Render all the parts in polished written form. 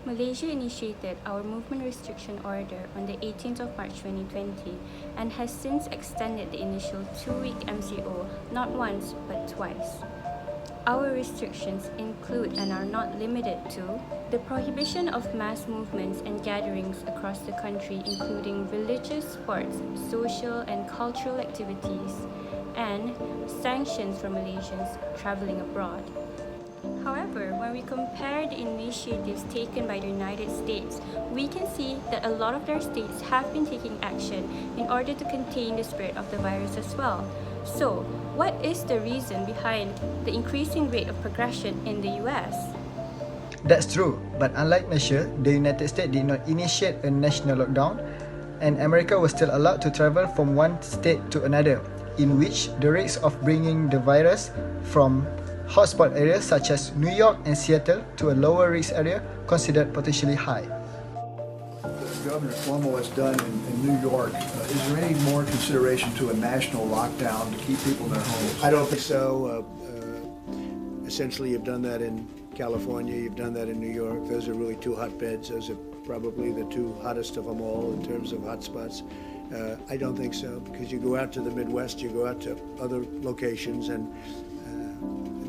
Malaysia initiated our movement restriction order on the 18th of March 2020 and has since extended the initial 2-week MCO not once but twice. Our restrictions include and are not limited to the prohibition of mass movements and gatherings across the country, including religious, sports, social and cultural activities, and sanctions for Malaysians travelling abroad. However, when we compare the initiatives taken by the United States, we can see that a lot of their states have been taking action in order to contain the spread of the virus as well. So, what is the reason behind the increasing rate of progression in the US? That's true, but unlike Malaysia, the United States did not initiate a national lockdown, and America was still allowed to travel from one state to another, in which the rates of bringing the virus from hotspot areas such as New York and Seattle to a lower risk area considered potentially high. Governor Cuomo has done in New York, is there any more consideration to a national lockdown to keep people in their homes? I don't think so. Essentially, you've done that in California, you've done that in New York. Those are really two hotbeds. Those are probably the two hottest of them all in terms of hotspots. I don't think so, because you go out to the Midwest, you go out to other locations, and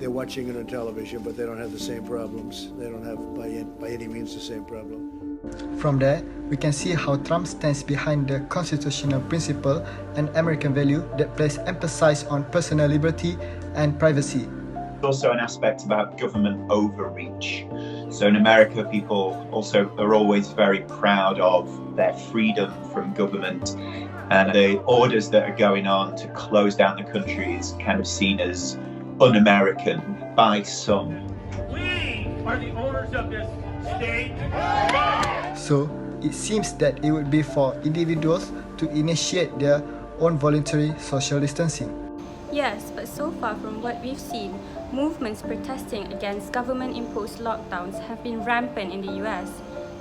they're watching it on television, but they don't have the same problems. They don't have, by any means, the same problem. From there, we can see how Trump stands behind the constitutional principle and American value that place emphasis on personal liberty and privacy. Also an aspect about government overreach. So in America, people also are always very proud of their freedom from government, and the orders that are going on to close down the country is kind of seen as un-American by some. We are the owners of this state. So, it seems that it would be for individuals to initiate their own voluntary social distancing. Yes, but so far from what we've seen, movements protesting against government-imposed lockdowns have been rampant in the US.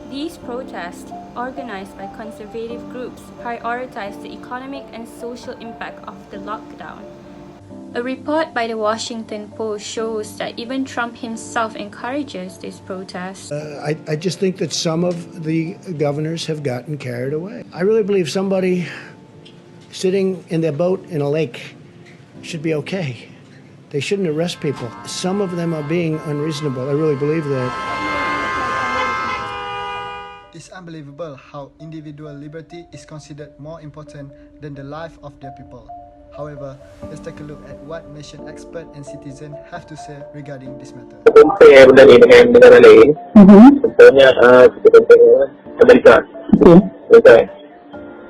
These protests, organized by conservative groups, prioritize the economic and social impact of the lockdown. A report by the Washington Post shows that even Trump himself encourages these protests. I just think that some of the governors have gotten carried away. I really believe somebody sitting in their boat in a lake should be okay. They shouldn't arrest people. Some of them are being unreasonable. I really believe that. It's unbelievable how individual liberty is considered more important than the life of their people. However, let's take a look at what Malaysian experts and citizens have to say regarding this matter. Compare benda ni dengan negara lain. Contohnya kita compare Amerika. Betul.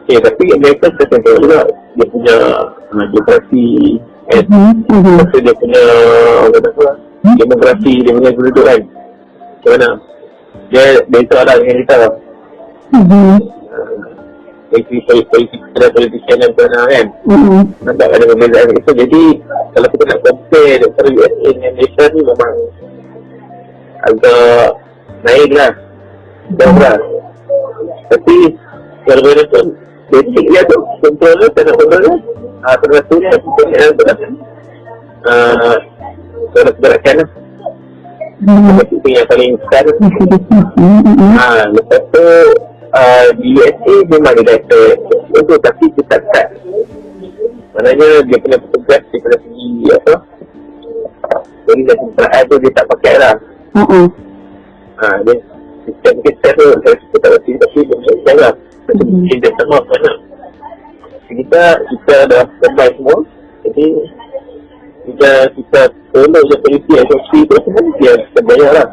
Okay, tapi Amerika kita contoh juga dia punya demokrasi, dia punya demografi, dia punya penduduk kan. Macam mana? Dia tak ada dengan kita. Politician yang pernah kan, nampak ada perbezaan itu. Jadi kalau kita nak compare antara USA dengan Malaysia ni memang agak naik lah, jauh lah. Tapi kalau benda pun basic dia tu, contoh dia, tak nak contoh dia, peraturan yang peraturan pergerakan lah. Itu yang paling besar. Lepas tu di USA memang dia kata itu, tapi ketat-ketat. Maknanya dia punya petugas daripada segi apa, dari kesejahteraan tu dia tak pakai lah. Dia sistem kita tu saya suka tak pasti, tapi dia punya cara macam dia sama mana. Kita dah standby semua, jadi jika kita tolong je polisi SOP tu semua dia terbayar lah.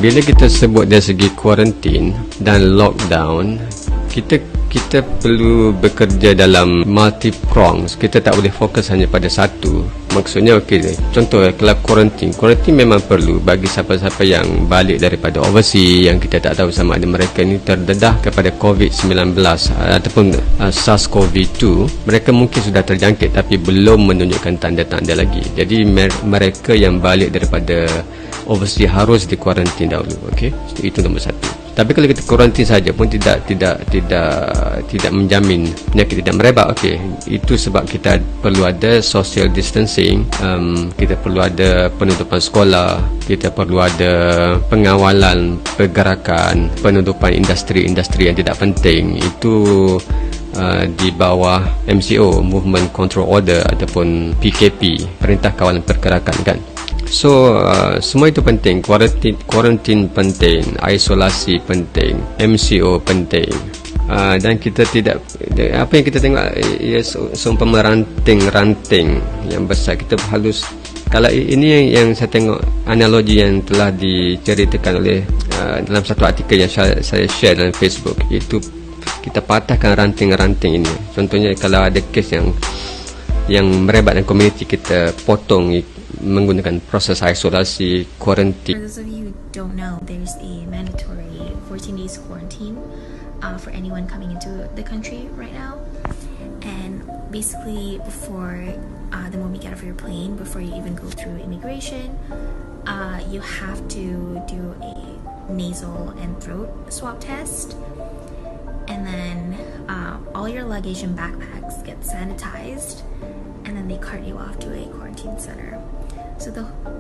Bila kita sebut dari segi kuarantin dan lockdown, kita perlu bekerja dalam multi prongs. Kita tak boleh fokus hanya pada satu. Maksudnya contoh kalau kuarantin memang perlu bagi siapa-siapa yang balik daripada overseas yang kita tak tahu sama ada mereka ni terdedah kepada COVID-19 ataupun SARS-CoV-2. Mereka mungkin sudah terjangkit tapi belum menunjukkan tanda-tanda lagi. Jadi mereka yang balik daripada overseas harus dikuarantin dahulu. Okey, itu nombor satu. Tapi kalau kita kuarantin saja pun tidak menjamin penyakit tidak merebak. Okey, itu sebab kita perlu ada social distancing, kita perlu ada penutupan sekolah, kita perlu ada pengawalan pergerakan, penutupan industri-industri yang tidak penting. Itu di bawah MCO, Movement Control Order, ataupun PKP, Perintah Kawalan Pergerakan, kan. So semua itu penting. Kuarantin penting, isolasi penting, MCO penting. Dan kita tidak, apa yang kita tengok ia seumpama ranting yang besar. Kita harus, kalau ini yang saya tengok analogi yang telah diceritakan oleh dalam satu artikel yang saya share dalam Facebook, itu kita patahkan ranting-ranting ini. Contohnya kalau ada kes yang merebak dalam komuniti, kita potong menggunakan proses isolasi, kuarantin. For those of you who don't know, there's a mandatory 14 days quarantine for anyone coming into the country right now. And basically, before the moment you get off your plane, before you even go through immigration, you have to do a nasal and throat swab test. And then all your luggage and backpacks get sanitized, and then they cart you off to a quarantine center. So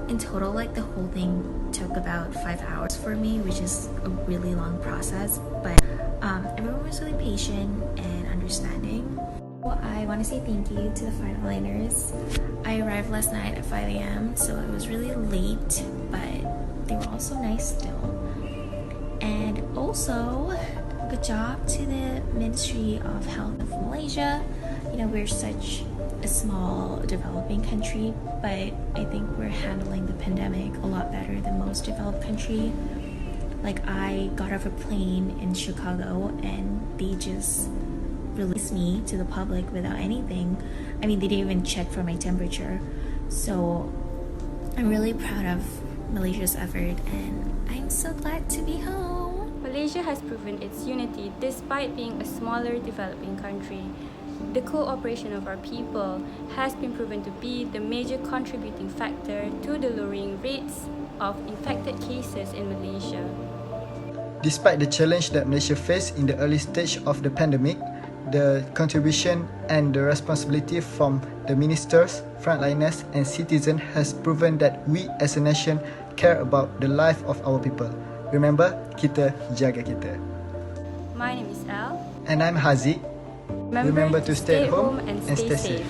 in total, like, the whole thing took about 5 hours for me, which is a really long process, but everyone was really patient and understanding. Well, I want to say thank you to the frontliners. I arrived last night at 5 a.m, so it was really late, but they were also nice still. And also, good job to the Ministry of Health of Malaysia. You know, we're such a small developing country, but I think we're handling the pandemic a lot better than most developed country. Like, I got off a plane in Chicago and they just released me to the public without anything. I mean, they didn't even check for my temperature. So I'm really proud of Malaysia's effort, and I'm so glad to be home. Malaysia has proven its unity despite being a smaller developing country. The cooperation of our people has been proven to be the major contributing factor to the lowering rates of infected cases in Malaysia. Despite the challenge that Malaysia faced in the early stage of the pandemic, the contribution and the responsibility from the ministers, frontliners and citizens has proven that we as a nation care about the life of our people. Remember, kita jaga kita. My name is Elle. And I'm Haziq. Remember to stay at home and stay safe.